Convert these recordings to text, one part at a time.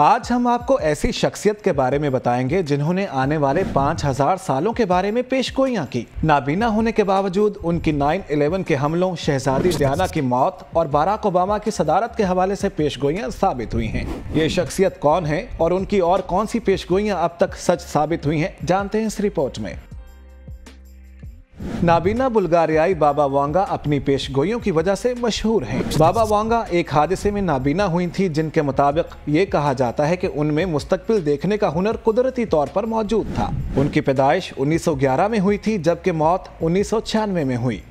आज हम आपको ऐसी शख्सियत के बारे में बताएंगे जिन्होंने आने वाले 5000 सालों के बारे में पेशगोइयां की। नाबीना होने के बावजूद उनकी 9/11 के हमलों, शहजादी डियाना की मौत और बराक ओबामा की सदारत के हवाले से पेशगोइयां साबित हुई हैं। ये शख्सियत कौन है और उनकी और कौन सी पेशगोइयां अब तक सच साबित हुई हैं, जानते हैं इस रिपोर्ट में। नाबीना बुल्गारियाई बाबा वांगा अपनी पेशगोइयों की वजह से मशहूर हैं। बाबा वांगा एक हादसे में नाबीना हुई थी, जिनके मुताबिक ये कहा जाता है कि उनमें मुस्तकबिल देखने का हुनर कुदरती तौर पर मौजूद था। उनकी पैदाइश 1911 में हुई थी, जबकि मौत 1996 में हुई।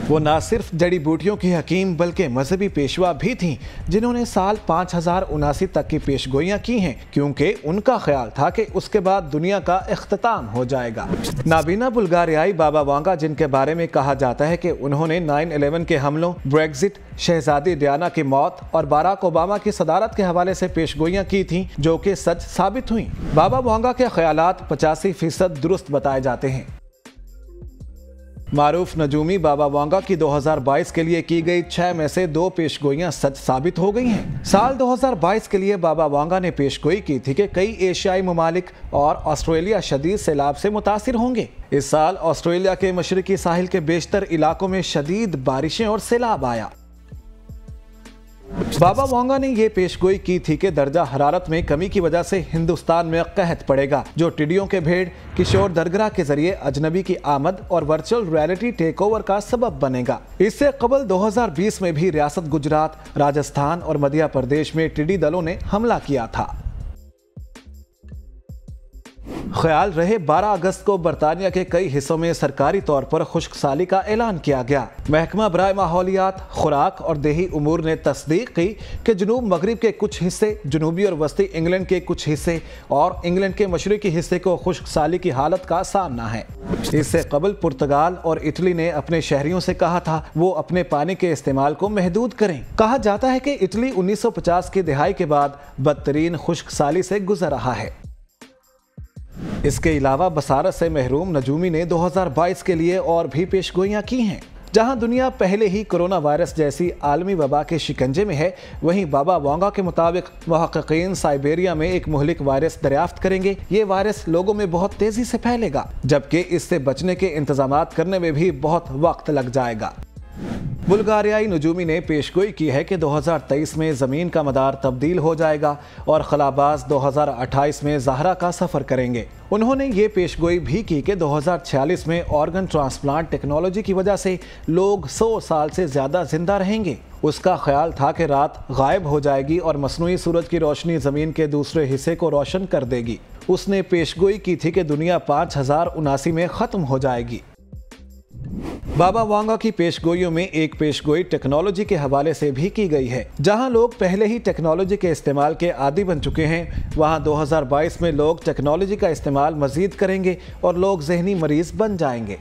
वो न सिर्फ जड़ी बूटियों की हकीम बल्कि मजहबी पेशवा भी थीं, जिन्होंने साल 5079 तक की पेशगोइयां की हैं, क्योंकि उनका ख्याल था कि उसके बाद दुनिया का इख्तिताम हो जाएगा। नाबीना बुल्गारियाई बाबा वांगा, जिनके बारे में कहा जाता है कि उन्होंने 9/11 के हमलों, ब्रेग्जिट, शहजादी डियाना की मौत और बराक ओबामा की सदारत के हवाले से पेशगोइयां की थीं, जो कि सच साबित हुई। बाबा वांगा के ख्यालात 85% दुरुस्त बताए जाते हैं। मारूफ नजूमी बाबा वांगा की 2022 के लिए की गई 6 में से 2 पेशगोइयां सच साबित हो गई हैं। साल 2022 के लिए बाबा वांगा ने पेशगोई की थी कि कई एशियाई ममालिक और ऑस्ट्रेलिया शदीद सैलाब से मुतासिर होंगे। इस साल ऑस्ट्रेलिया के मशरकी साहिल के बेशतर इलाकों में शदीद बारिशें और सैलाब आया। बाबा वांगा ने यह पेशगोई की थी कि दर्जा हरारत में कमी की वजह से हिंदुस्तान में कहत पड़ेगा, जो टिड्डियों के भेड़, किशोर दरगाह के जरिए अजनबी की आमद और वर्चुअल रियलिटी टेक ओवर का सबब बनेगा। इससे कबल 2020 में भी रियासत गुजरात, राजस्थान और मध्य प्रदेश में टिड्डी दलों ने हमला किया था। ख्याल रहे 12 अगस्त को बरतानिया के कई हिस्सों में सरकारी तौर पर खुश्क साली का ऐलान किया गया। महकमा बराए माहौलियात, खुराक और देही उमूर ने तस्दीक की कि जुनूब मगरिब के कुछ हिस्से, जनूबी और वस्ती इंग्लैंड के कुछ हिस्से और इंग्लैंड के मशरकी हिस्से को खुश्क साली की हालत का सामना है। इससे कबल पुर्तगाल और इटली ने अपने शहरियों से कहा था वो अपने पानी के इस्तेमाल को महदूद करें। कहा जाता है कि इटली 1950 की दिहाई के बाद बदतरीन खुश्क साली से गुजर रहा है। इसके अलावा बसारत से महरूम नजूमी ने 2022 के लिए और भी पेशगोइयां की हैं। जहां दुनिया पहले ही कोरोना वायरस जैसी आलमी वबा के शिकंजे में है, वहीं बाबा वांगा के मुताबिक मुहक्किकीन साइबेरिया में एक मुहलिक वायरस दरियाफ्त करेंगे। ये वायरस लोगों में बहुत तेजी से फैलेगा, जबकि इससे बचने के इंतजामात करने में भी बहुत वक्त लग जाएगा। बुल्गारियाई नजूमी ने पेशगोई की है कि 2023 में ज़मीन का मदार तब्दील हो जाएगा और खलाबाज 2028 में ज़हरा का सफ़र करेंगे। उन्होंने ये पेशगोई भी की कि 2046 में ऑर्गन ट्रांसप्लांट टेक्नोलॉजी की वजह से लोग 100 साल से ज़्यादा जिंदा रहेंगे। उसका ख्याल था कि रात गायब हो जाएगी और मसनूई सूरज की रोशनी ज़मीन के दूसरे हिस्से को रोशन कर देगी। उसने पेशगोई की थी कि दुनिया 5079 में ख़त्म हो जाएगी। बाबा वांगा की पेशगोइयों में एक पेशगोई टेक्नोलॉजी के हवाले से भी की गई है। जहां लोग पहले ही टेक्नोलॉजी के इस्तेमाल के आदी बन चुके हैं, वहां 2022 में लोग टेक्नोलॉजी का इस्तेमाल मजीद करेंगे और लोग ज़हनी मरीज बन जाएंगे।